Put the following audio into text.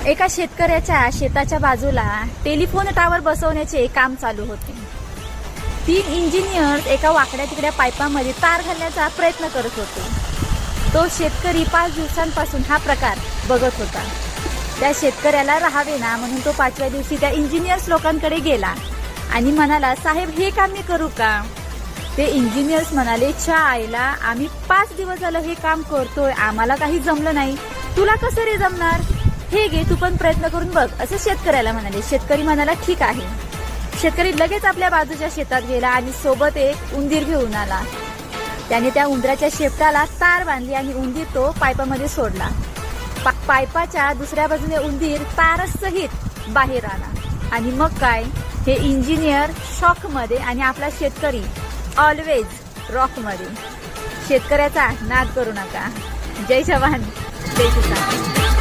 एका शेतकऱ्याच्या शेताच्या बाजूला टेलिफोन टावर बसवण्याचे काम चालू होते. 3 इंजिनियर्स एका वाकड्या तिकड्या पाईपामध्ये तार घालण्याचा प्रयत्न करत होते. तो शेतकरी 5 दिवसांपासून हा प्रकार बघत होता. त्या शेतकऱ्याला राहावे ना म्हणून तो 5व्या दिवशी त्या इंजिनियर्स लोकांकडे गेला आणि म्हणाला, साहेब हे काम मी करू का? ते इंजिनियर्स म्हणाले, च्या आईला, आम्ही 5 दिवस झालं हे काम करतोय, आम्हाला काही जमलं नाही, तुला कसं रे जमणार? हे घे, तू पण प्रयत्न करून बघ, असं शेतकऱ्याला म्हणाले. शेतकरी म्हणाला, ठीक आहे. शेतकरी लगेच आपल्या बाजूच्या शेतात गेला आणि सोबत एक उंदीर घेऊन आला. त्याने त्या उंदराच्या शेपटाला तार बांधली आणि उंदीर तो पाईपामध्ये सोडला. पाईपाच्या दुसऱ्या बाजूने उंदीर तारसहित बाहेर आला. आणि मग काय, हे इंजिनियर शॉक मध्ये आणि आपला शेतकरी ऑलवेज रॉक मध्ये. शेतकऱ्याचा नाद करू नका. जय जवान जय किसान.